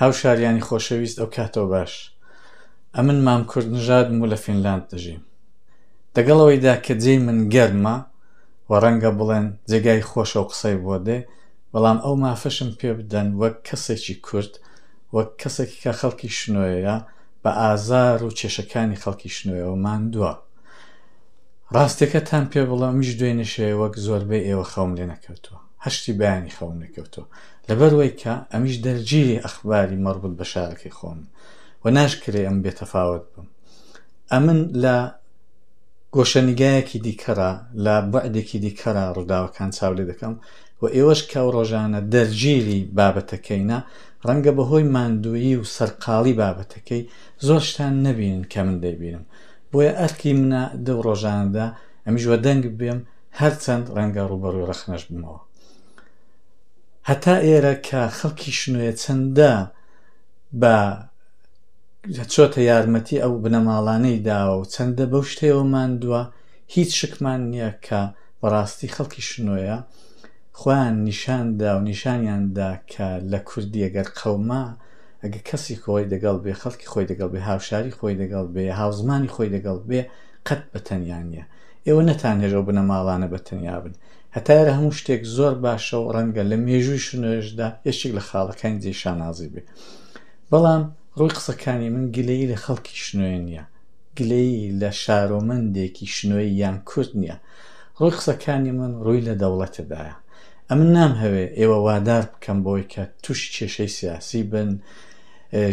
هاوشاریانی خۆشەویست ئەو کاتەوە باش. ئەمن مام کوردنژادم و لە فینلاند دەژیم. دەگەڵەوەیدا کە جێی من گەرمە و ڕەنگە بڵێن جێگای خۆشە و قسەی بۆ دێ، بەڵام ئەو مافەشم پێ بدەن وەک کەسێکی کورد، وەک کەسێکی کە خەڵکی شنۆیە بە ئازار و کێشەکانی خەڵکی شنۆیەوە ماندووە. ڕاستیەکەتان پێ بڵێم میش دوێنێشەیە وەک زۆربەی ئێوە خەوم لێ نەکەوتووە، هەشتی بەیانی خەوم نەکەوتووە، لەبەرەوەی کە ئەمیش دەرگیری ئەخباری مەربوط بە شارەکەی خۆم و ناشکرێ ئەم بێتەفاوت بم. ئەمن لە گۆشەنیگایەکی دیکەرە، لە بەعدێکی دیکەرە ڕووداوەکان چاو لێ دەکەم و ئێوەش کە ئەو ڕۆژانە دەرگیری بابەتەکەینە، ڕەنگە بەهۆی ماندوویی و سەرقاڵی بابەتەکەی زۆر شتان نەبینن کە من دەیبینم. بۆیە ئەرکی منە دەو ڕۆژانەدا ئەمیش وە دەنگ بێم هەرچەند ڕەنگە ڕوبەڕووی ڕەخنەش بمەوە. هەتا ئێرە کە خەڵکی شنوێ چەندە بە چۆتە یارمەتی ئەو بنەماڵانەی داوە و چەندە بەو شتەوە ماندووە، هیچ شکمان نییە کە بەڕاستی خەڵکی شنوۆیە خۆیان نیشاندا و نیشانیاندا کە لە کوردی ئەگەر قەوما ئەگە کەسی خۆی دەگەڵ بێ، خەڵکی خۆی دەگەڵ بێ، هاوشاری خۆی دەگەڵ بێ، هاوزمانی خۆی دەگەڵ بێ، قەت بەتەنیا نییە. ئێوە نەتانهێژە و بنەماڵانە بەتەنیا بن. هەتا ئێرە هەموو شتێک زۆر باشە و ڕەنگە لە مێژووی شنوێژدا یەکێک لە خاڵەکانی جێی شانازی بێ. بەڵام ڕووی قسەکانی من گلەیی لە خەڵکی شنوێ نییە، گلەیی لە شارۆمەندێکی شنوێی یان کورد نییە. ڕووی قسەکانی من ڕووی لە دەوڵەتەدایە. ئەمن نامهەوێ ئێوە وادار بکەم بۆی کە تووشی کێشەی سیاسی بن،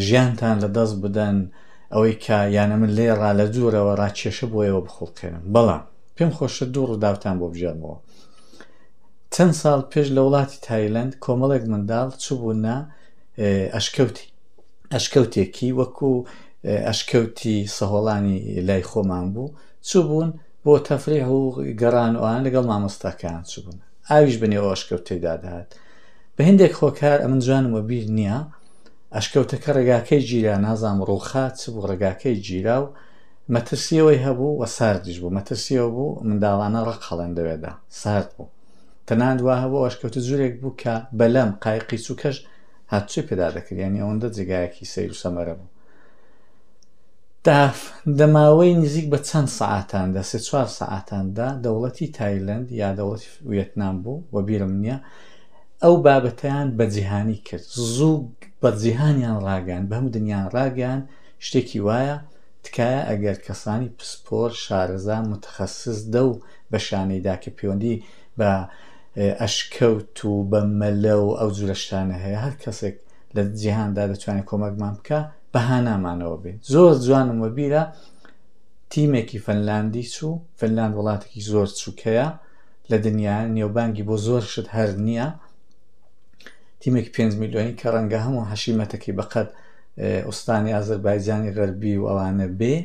ژیانتان لە دەست بدەن، ئەوەی کە یانە من لێڕا لە دوورەوە ڕاکێشە بۆ ئێوە بخۆڵکێنم. بەڵام پێم خۆشە دوو ڕووداوتان بۆ بژێرمەوە. چەند ساڵ پێش لە وڵاتی تایلەند کۆمەڵێک منداڵ چوبوونە ئەشکەوتێکی وەکو ئەشکەوتی سەهۆڵانی لای خۆمان بوو، چوبوون بۆ تەفریح و گەڕان ئەوان لەگەڵ مامۆستاکان چوبوون. ئاویش بنێەوە ئەشکەوتەیدا دەهات. بە هێندێک خۆکار ئەمن جوانمە بیر نییە، ئەشکەوتەکە ڕێگاکەی گیرا، نازام ڕووخات چ بوو ڕێگاکەی گیرا و مەترسیەوەی هەبوو و ساردیش بوو. مەترسیەوە بوو منداڵانە ڕق هەڵێندەوێدا، سارد بوو. تەنانەت وا هەبوو ئەشکەوتە جوورێک بوو کە بەلەم قایقی چووکەش هاتوچێ پێدا دەکرد، یانی ئەوەندە جێگایەکی سەیر و سەمەرە بوو. دەماوەی نزیک بە چەند سەعاتاندا، 3-4 سەعاتاندا دەوڵەتی تایلەند یا دەوڵەتی ڤێتنام بوو وە بیرم نییە، ئەو بابەتیان بەجیهانی کرد، زوو بەجیهانیان ڕاگەیان، بە هەموو دنیایان ڕاگەیان. شتێکی وایە تکایە ئەگەر کەسانی پسپۆر، شارەزا، متخەسس دە و بەشانەیدا کە پەیوەندی بە ئەشکەوت و بە مەلە و ئەو جورە شتانە هەیە، هەر کەسێک لە جیهاندا دەتوانێت کۆمەکمان بکە، بەهانامانەوە بێت. زۆر جوانمە بیرە تیمێکی فەنلاندی چوو، فەنلاند وڵاتێکی زۆر چووکەیە لە دنیا، نێوبانگی بۆ زۆر شت هەر نییە، تیمێکی 5 میلیۆنی کە ڕەنگە هەموو حەشیمەتێکی بەقەد ئوستانی ئازەربایجانی غەربی و ئەوانە بێ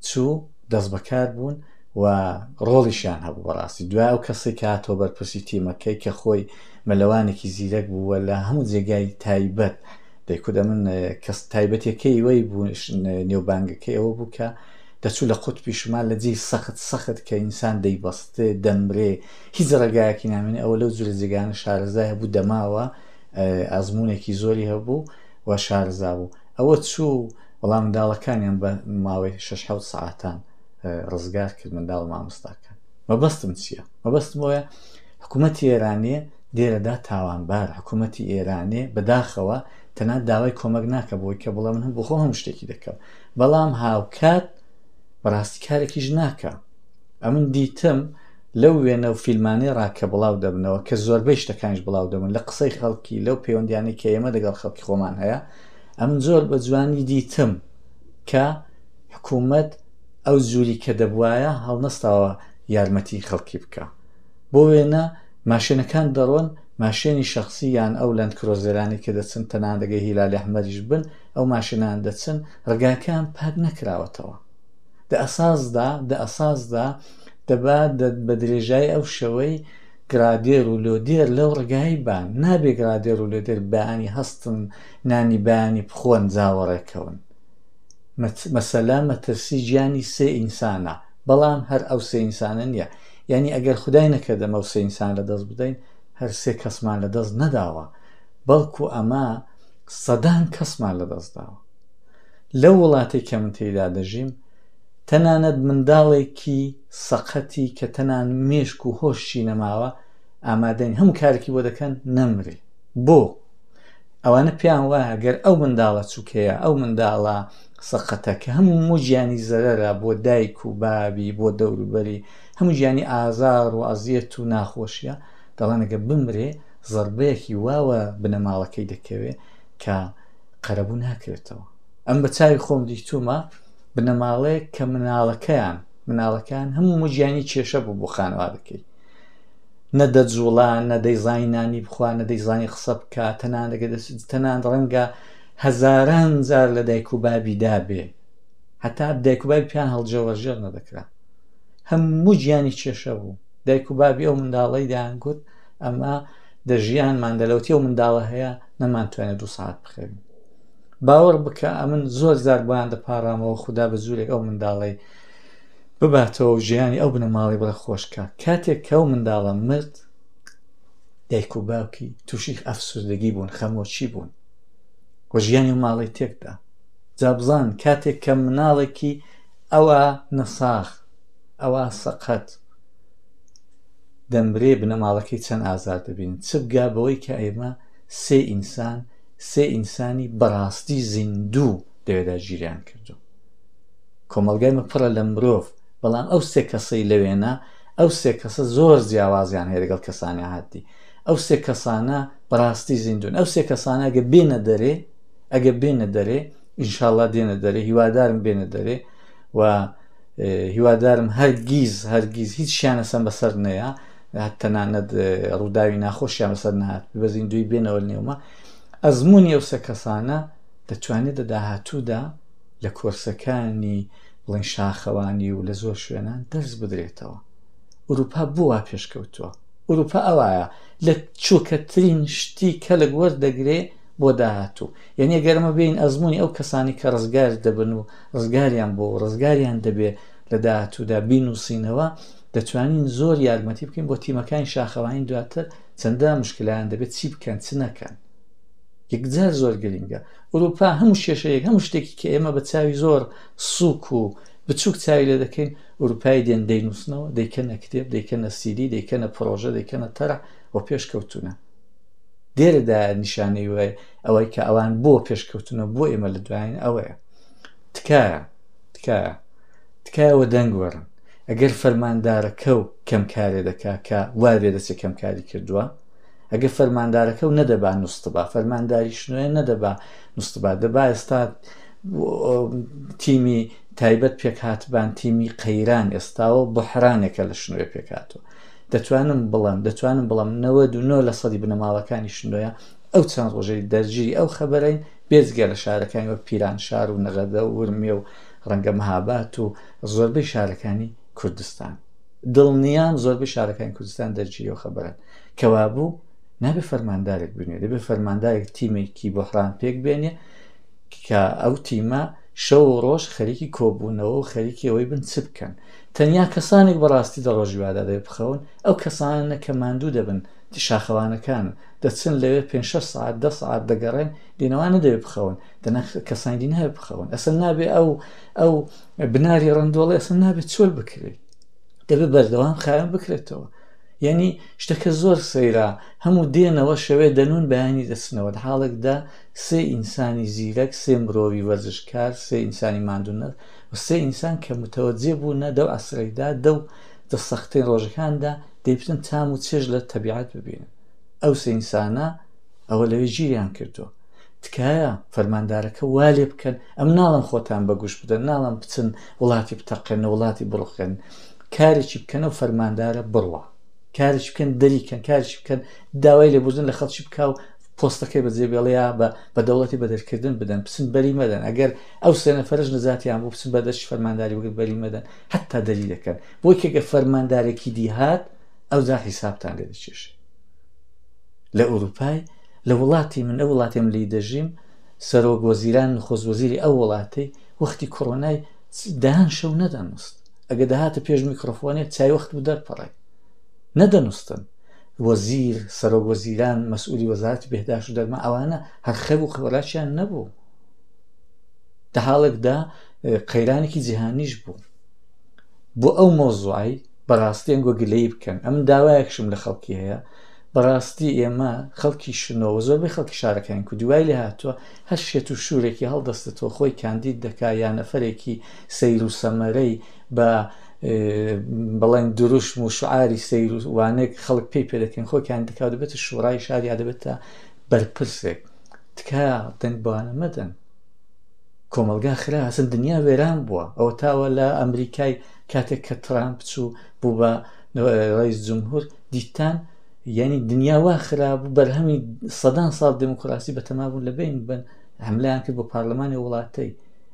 چوو، دەست بەکار بوون و ڕۆڵیشیان هەبوو. بەڕاستی دوای ئەو کەسێک کە هاتۆ بەرپرسی تیمەکەی کە خۆی مەلەوانێکی زیرەک بووە لە هەموو جێگای تایبەت، دەیکودا من کەس تایبەتەکەی وەی بوو نێوبانگەکەی ئەوە بوو کە دەچوو لە قوتبی شمال لە جێی سەخت کە ئینسان دەیبەستێ دەمرێ، هیچ ڕێگایەکی نامێنێ. ئەوە لەو جورە جێگانە شارەزای هەبوو، دەماوە ئەزمونێکی زۆری هەبوو و شارەزا بوو. ئەوە چوو وەڵام منداڵەکانیان بە ماوەی 6-7 سەعاتان ڕزگار کرد، منداڵ مامۆستاکان. مەبەستم چییە؟ مەبەستم وایە حکوومەتی ئێرانێ دێرەدا تاوانبار، حکوومەتی ئێرانێ بەداخەوە تەنانەت داوای کۆمەک ناکە بۆی کە بڵێ من بۆ خۆ هەموو شتێکی دەکەم، بەڵام هاوکات بەڕاستی کارێکیش ناکە. ئەمن دیتم لەو وێنە و فیلمانەی ڕاکە بڵاو دەبنەوە کە زۆربەی شتەکانیش بڵاو دەبن لە قسەی خەڵکی، لەو پەیوەندیانەی کە ئێمە لەگەڵ خەڵکی خۆمان هەیە. ئەمن زۆر بە جوانی دیتم کە حکوومەت ئەو جووری کە دەبوایە هەڵنەستاوە یارمەتی خەڵکی بکە. بۆ وێنە ماشێنەکان دەڕۆن، ماشێنی شەخصی یان ئەو لەند کرۆزێرانی کە دەچن تەنان دەگەی هیلالی ئەحمەدیش بن، ئەو ماشێنان دەچن، ڕێگاکان پاک نەکراوەتەوە. دە ئەساسدا دەبات بە درێژای ئەو شەوەی گرادێر و لۆدێر لەو ڕێگای بان، نابێ گرادێر و لۆدێر بەیانی هەستن، نانی بەیانی بخۆن، جاوەڕێکەون. مەسەلا مەترسی گیانی 3 ئینسانە، بەڵام هەر ئەو 3 ئینسانە نییە. یعنی ئەگەر خودای نەکەدە ئەو 3 ئینسان لە دەست بدەین، هەر 3 کەسمان لە دەست نەداوە، بەڵکو ئەمە سەدان کەسمان لەدەستداوە. لەو وڵاتێک کە من تێیدا دەژیم تەنانەت منداڵێکی سەقەتی کە تەنان مێشک و هۆشی نەماوە ئامادەین هەموو کارێکی بۆ دەکەن نەمرێ. بۆ ئەوانە پێیان وایە گەر ئەو منداڵە چووکەیە ئەو منداڵە سەقەتە کە هەموو ژیانی زەرەرە بۆ دایک و بابی بۆ دەوروبەری هەموو ژیانی ئازار و ئەزیەت و ناخۆشیە دەڵێنەگە بمرێ زەربەیەکی واوە بنەماڵەکەی دەکەوێت کە قەرەبوو ناکرێتەوە. ئەم بە چاوی خۆم دیتومە بنەماڵەیە کە مناڵەکان هەموو ژیانی کێشە بوو بۆ خانەوادەکەی، نەدەجوڵان نەدەیزانی نانی بخوا نەدەیزانی قسە بکە تەنان ڕەنگە هەزاران جار لە دایک و بابی دابێ هەتا دایک و بابی پیان هەڵجێوەژێر نەدەکرا هەموو ژیانی کێشە بوو. دایک و بابی ئەو منداڵەی دایانگوت ئەمە دەژیانمان دەلەوتی ئەو منداڵە هەیە نەمانتوانێت 2 ساعت بخەوین. باوەڕ بکە ئەمن زۆر زار بۆیان دەپاڕامەوە خوددا بە زورێک ئەو منداڵی بباتەوە ژیانی ئەو بنەماڵی بڵێ خۆشکە. کاتێک کە ئەو منداڵە مرد دایک و باوکی تووشی ئەفسوردەگی بوون خەمۆچی بوون وە ژیانی و ماڵی تێکدا. جابزان کاتێک کە مناڵێکی ئەوە نەساخ ئەوە سەقەت دەمرێ بنەماڵەکەی چەند ئازار دەبین چ بگا بەوەی کە ئێمە سێ ئینسانی بەڕاستی زیندوو دەوێدا ژیریان کردو. کۆمەلگایمە پڕە لە مرۆڤ بەڵام ئەو 3 کەسەی لەوێنە ئەو 3 کەسە زۆر جیاوازیان هەیە لەگەڵ کەسانی عادی. ئەو 3 کەسانە بەڕاستی زیندون. ئەو 3 کەسانە ئەگە بێنە دەرێ ئینشاڵڵا دێنە دەرێ هیوادارم بێنە دەرێ و هیوادارم هەرگیز هیچ شیانە سەم بەسەر نەیە تەنانەت ڕووداوی ناخۆشیان بەسەر نهات بە زیندوی بێنەوە نێومە. ئەزمموی ئەو 3 کەسانە دەتوانێت لە داهاتوودا لە کۆرسەکانی بڵێن شاخەوانی و لە زۆر شوێنان دەرز بدرێتەوە. ئوروپا بۆ وا پێشکەوتووە. ئوروپا ئەوایە لە چووکەترین شتی کە لە وەردەگرێ بۆ داهاتوو. یعنی گەرمە بین ئەزمموی ئەو کەسانی کە ڕزگار دەبن و ڕزگاریان دەبێ لە داهاتوودا بینوسینەوە دەتوانین زۆر یارمەتی بکەین بۆ تیمەکانی شاخەوانی دواتر چەندە مشکلایان دەبێت چی بکەن چ نەکەن. یەکجار زۆر گرنگە. ئوروپا هەموو شێشەیەک هەموو شتێکی کە ئێمە بە چاوی زۆر سووک و بچووک چاوی لێ دەکەین ئوروپای دێن دەینووسنەوە دەیکەنە کتێب دەیکەنە سیدی دەیکەنە پرۆژە دەیکەنە تەرە بۆ پێشکەوتونە. دێرەدا نیشانەی وای ئەوەی کە ئەوان بۆ پێشکەوتونە بۆ ئێمە لە دوایین ئەوەیە. تکایەوە دەنگ وەرن. ئەگەر فەرماندارەکە و کەمکارێ دەکا کە وابێ دەچێت کەمکاری کردووە ئەگە فەرماندارەکە و نەدەبا نووسبا فەرمانداری شنوێ نەدەبا نووسبا دەبا ئێستا تیمی تایبەت پێکهاتبان تیمی قەیران ئێستاوە بحرانێکە لە شنوێ پێکاتەوە. دەتوانم بڵم 99% بنەماڵەکانی شنوۆیە ئەو چەند ڕۆژەی دەرگیری ئەو خەبەرین بێجگە لە شارەکانی وە پیران شار و نەغەدە و ورمێ و ڕەنگە مەهابات و زۆربەی شارەکانی کوردستان دڵنیام زۆربەی شارەکانی کوردستان دەرگیری ئەو خەبەرن کەوا بوو نابێ فەرماندارێک بنوێ دەبێ فەرماندارێک تیمێکی بحران پێک بێنێ کە ئەو تیمە شەو و ڕۆژ خەریکی کۆبوونەوە و خەریکی ئەوەی بن چ بکەن. تەنیا کەسانێک بەڕاستی دەڕۆژی وادا دەبێ بخەون ئەو کەسانە کە ماندوو دەبن شاخەوانەکان دەچن لەوێ 5-6 ساعت 10 ساعت دەگەڕێن دینەوانە دەبێ بخەون دەنا کەسانی دی نابێ بخەون ئەسن نابێ ئەو بناری ڕندۆڵی ئەسن نابێت چۆل بکرێت دەبێ بەردەوام خاوێن بکرێتەوە. یعنی شتەکە زۆر سەیرا هەموو دێنەوە شەوێ دەنون بەیانی دەچنەوە لە حاڵێکدا 3 ئینسانی زیرەک 3 مرۆڤی وەرزشکار 3 ئینسانی ماندوونە و 3 ئینسان کە متەوەجێ بوونە دەو ئەسرەیدا دە سەختەی ڕۆژەکاندا دەیبتن تام و چێژ لە تەبیعەت ببینن. ئەو 3 ئینسانە ئەوە لەوێ گیریان کردووە. تکایە فەرماندارەکە وا لێ بکەن ئەم ناڵم خۆتان بەگوش بدەن ناڵم بچن وڵاتی بتەقێنە وڵاتی بڕخێن کارێکی بکەنە و فەرماندارە بڕوە کارێک بکەن دەریکەن کارێکی بکەن داوای لێبوردن لە خەڵکی بکە و پۆستەکەی بەجێبێڵەیە بە دەوڵەتی بەدەرکردن بدەن بچن بەری مەدەن ئەگەر ئەو 3 نەفەرش نەجاتیان بۆ بچن بەدەست فەرمانداری وەگەر بەری مەدەن حتا دەری دەکەن بۆی کێگە فەرماندارێکی دیهات ئەو جا حیسابتان لێ دەچێشێ. لە ئوروپای لە وڵاتی من ئەو وڵاتیم لی دەژیم سەرۆک وەزیران نخۆز وەزیری ئەو وڵاتی وەختی کۆڕۆنای دەهان شەو نەدەنووست ئەگە دەهاتە پێش میکرۆفۆنێ چای وەخت بوو دەرپەڕێ نەدەنووستن وەزیر سەرۆک وەزیران مەسئولی وەزارەتی بێهداشت و دەرمان ئەوانە هەر خەب و خەوەراشیان نەبوو لە حاڵێکدا قەیرانێکی جیهانیش بوو بۆ ئەو مۆزوعی بەڕاستی ئەنگۆ گلەی بکەن ئەم داوایەکشم لە خەڵکی هەیە بەڕاستی ئێمە خەڵکی شنەوە زۆربەی خەڵکی شارەکان کو دوای لێ هاتووە هەر شێت و شوورێکی هەڵدەستێتەوە خۆی کاندید دەکا یان نەفەرێکی سەیر و سەمەرەی بە بەڵێن دروشم و شعاری سەیر و وانێک خەڵک پێی پێ دەکەن خۆی کاندیدەکا دەبێتە شوڕای شار یا دەبێتە بەرپرسێک تکایە دەنگ بەوانە مەدەن کۆمەلگا خرا هەسن دنیا وێران بووە ئەوە تاوە لە ئەمریکای کاتێک کە ترامپ چوو بوو بە ڕئیس جمهور دیتان یعنی دنیا وا خرابوو بەرهەمی سەدان ساڵ دموکراسی بەتەمابوون لە بین بن هەملایان کرد بۆ پارلەمانی وڵاتەی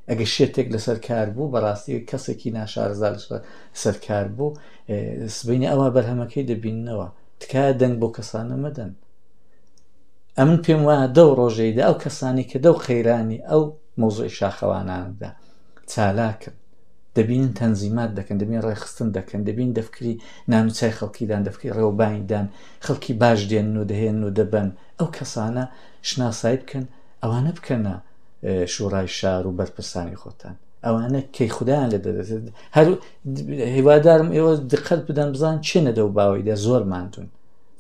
ئەگە شێتێک لەسەر کار بوو بەڕاستی کەسێکی ناشارەزار سەرکار بوو سبەینی ئەوە بەرهەمەکەی دەبیننەوە تکایە دەنگ بۆ کەسانە مەدەن ئەمن پێم وایە دەو ڕۆژەیدا ئەو کەسانی کە دەو خەیرانی ئەو مۆزوعی شاخەواناندا چالاکن دەبینن تەنزیمات دەکەن دەبین ڕێخستن دەکەن دەبین دەفکری نانوچای خەڵکیدان دەفکری ڕێوبانیدان خەڵکی باش دێن و دەهێن و دەبن ئەو کەسانە شناسایی بکەن ئەوانە بکەنە شوڕای شار و بەرپرسانی خۆتان ئەوانە کەی خوددایان لە دەدەێت هەر هیوادارم ئێوە دقت بدەن بزان چێ نەدە و باوەیدا زۆر ماندون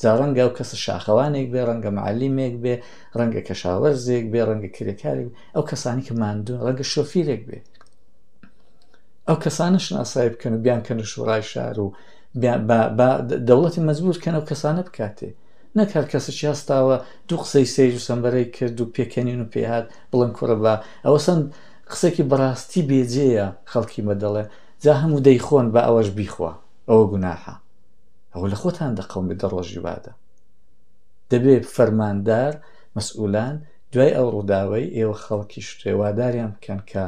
جا ڕەنگە ئەو کەسە شاخەوانێک بێ ڕەنگە معلیمێک بێ ڕەنگە کەشاوەرزێک بێ ڕەنگە کرێکارێک ئەو کەسانی کە ماندون ڕەنگە شۆفیرێک بێ ئەو کەسانە شناسایی بکەن و بیان کەن شوڕای شار و دەوڵەتی مەجبورکەن ئەو کەسانە بکاتێ نەکار کەسێکی هەستاوە دوو قسەی سەیر و سەمبەرەی کرد و پێکەنین و پێهات بڵند کوڕە بە ئەوە سند قسێکی بەڕاستی بێجێیە خەڵکی مەدەڵێ جا هەموو دەیخۆن بە ئەوەش بیخوا ئەوە گوناحە ئەوە لە خۆتان دەقەوم بێ دەڕۆژی بادە دەبێت فەرماندار مەسئولان دوای ئەو ڕووداوەی ئێوە خەڵکی شتێ واداریان بکەن کە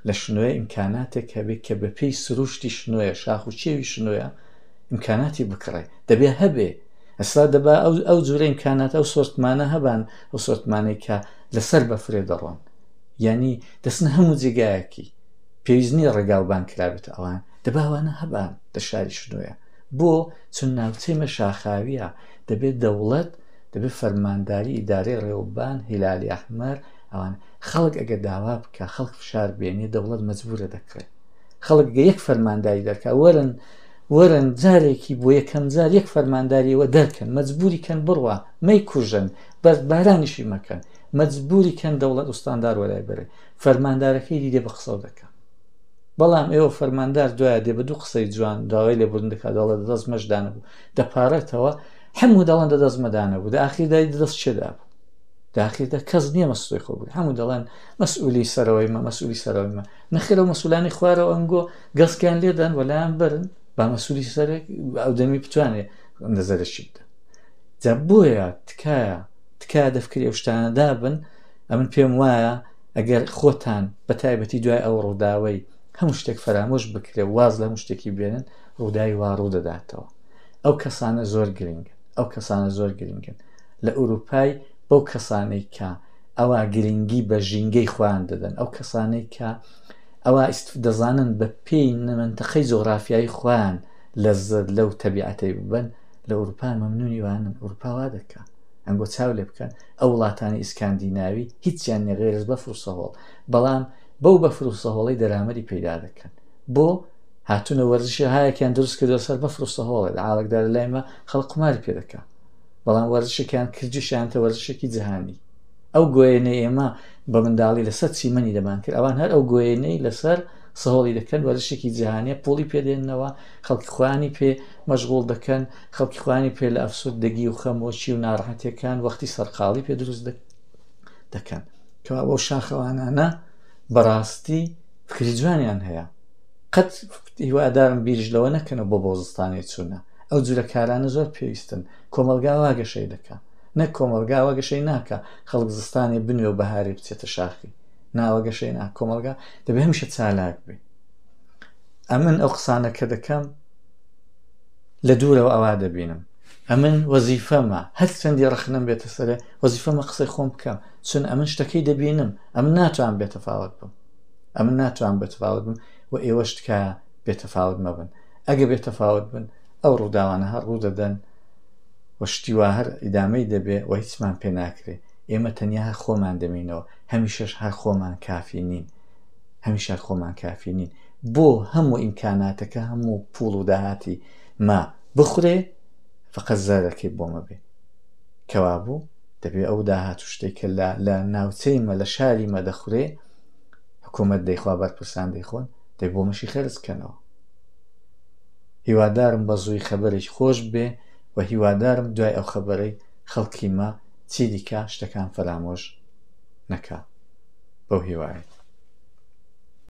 لە شنوێ ئیمکاناتێک هەبێت کە بەپێی سروشتی شنوۆیە شاخ و چێوی شنوۆیە ئیمکاناتی بکڕێ دەبێ هەبێ ئەستا دەبا ئەو جورە ئیمکانات ئەو سۆرتمانە هەبان ئەو سۆرتمانەی کە لەسەر بەفرێ دەڕۆن یعنی دەستن هەموو جێگایەکی پێویست نیە ڕێگاوبان کرابێت ئەوان دەباوانە هەبان لە شاری شنوۆیە بۆ چون ناوچەیمە شاخاویە دەبێت دەوڵەت دەبێت فەرمانداری ئیدارەی ڕێوەبان هیلالی ئەحمەر ئەوان خەڵک ئەگە داوا بکە خەڵک فشار بێنێ دەوڵەت مەجبورە دەکرێت خەڵک یەک فەرمانداری دەکا وەرن جارێکی بۆ یەکەم جار یەک فەرمانداریەوە دەرکەن مەجبوری کەن بڕوە مەی کوژن بەس بارانیشی مەکەن مەجبوری کەن دەوڵەت ئوستاندار وەلای بەرێ فەرماندارەکەی دیدێ بە قسە دەکە بەڵام ئێوە فەرماندار دوایە دێ بە دوو قسەی جوان داوای لێبوردن دەکات دەڵێت دەست مەشدانە بوو دەپارێتەوە هەموو دەڵێن دەست مەدانە بوو داخیردای دەست چێدا بوو داخیردا کەس نییە مەسئولی خۆ بوو هەموو دەڵێن مەسئولی سەرەوەیمە مەسئولی سەرەوەیمە نەخێرە و مەسئولانی خوارەوە ئەنگۆ گەسکیان لێدان وەلایان برن با مەسئولی سەرێک ئەو دەمی بتوانێت نەزەرشی بدە جا بۆیە تکایە دەفکری ئەو شتانە دابن ئەمن پێم وایە ئەگەر خۆتان بە تایبەتی دوای ئەو ڕووداوەی هەموو شتێک فەرامۆش بکرێ واز لە هەموو شتێکی بێنن ڕووداوی وا ڕوو دەداتەوە ئەو کەسانە زۆر گرنگن لە ئوروپای بەو کەسانەی کە ئەوە گرنگی بە ژینگەی خۆیان دەدەن ئەو کەسانەی کە ئەوە دەزانن بە پێی منتەقەی جۆغرافیایی خۆیان لەزت لەو تەبیعەتەی ببن لە ئوروپا مەمنونی وانن ئوروپا وا دەکە ئەنگۆ چاو لێ بکەن ئەو وڵاتانی ئیسکاندیناوی هیچیان نێغێرز بەفر و سەهۆڵ بەڵام بەو بەفر و سەهۆڵەی دەرامەری پەیدا دەکەن بۆ هاتوونە وەرزشی هایەکیان دروست کردو سەر بەفر و سەهۆڵێ عاڵەکدار لایمە خەڵک قماری پێ دەکە بەڵام وەرزشێکیان کردیشیانتە وەرزشێکی جیهانی ئەو گوێنەی ئێمە بە منداڵی لەسەر چیمەنی دەمان کرد ئەوان هەر ئەو گوێنەی لەسەر سەهۆڵی دەکەن وەرزشێکی جیهانیە پۆڵی پێدێننەوە خەڵکی خوانی پێ مەشغوڵ دەکەن خەڵکی خوانی پێ لە ئەفسوردگی و خەمۆچی و ناڕەحەتیەکان وەختی سەرقاڵی پێ دروست دەکەن کەوا بۆ شاخەوانانە بەڕاستی فکری جوانیان هەیە قەت هیوادارم بیرش لەوە نەکەنە بۆ بۆزستانی چوونە ئەو جورە کارانە زۆر پێویستن کۆمەلگا واگەشەی دەکە نەک کۆمەلگا واگەشەی ناکە خەڵک زستانی بنوێ و بەهاری بچێتە شاخی ناوەگەشەی نا کۆمەلگا دەبێ هەمیشە چالاک بێ ئەمن ئەو قسانە کە دەکەم لە دوورەوە ئەوا دەبینم ئەمن وەزیفەمە هەر چەندی ڕەخنم بێتە سەرێ وەزیفەمە قسەی خۆم بکەم چون ئەمن شتەکەی دەبینم ئەمن ناتوان بێتەفاوت بم و ئێوە وشتیوا هەر ئیدامەی دەبێ و هیچمان پێ ناکرێ ئێمە تەنیا خۆمان دەمینەوە هەمیشەش هەر خۆمان کافی نین هەمیشە خۆمان کافی نین بۆ هەموو ئیمکاناتەکە هەموو پوڵ و داهاتی ما بخورێ فقط زارەکەی بۆمە بێ کەوا بوو دەبێ ئەو داهات و شتێکە لە ناوچەیمە لە شاریمە دەخورێ حکوومەت دەیخوا بەرپرسان دەیخۆن دەی بۆ مەشی خەرجکەنەوە هیوادارم بە زووی خەبەرێک خۆش بێ و هیوادارم دوای ئەو خەبەرەی خەڵکی ما چی دیکە شتەکان فەرامۆش نەکا بەو هیوایەت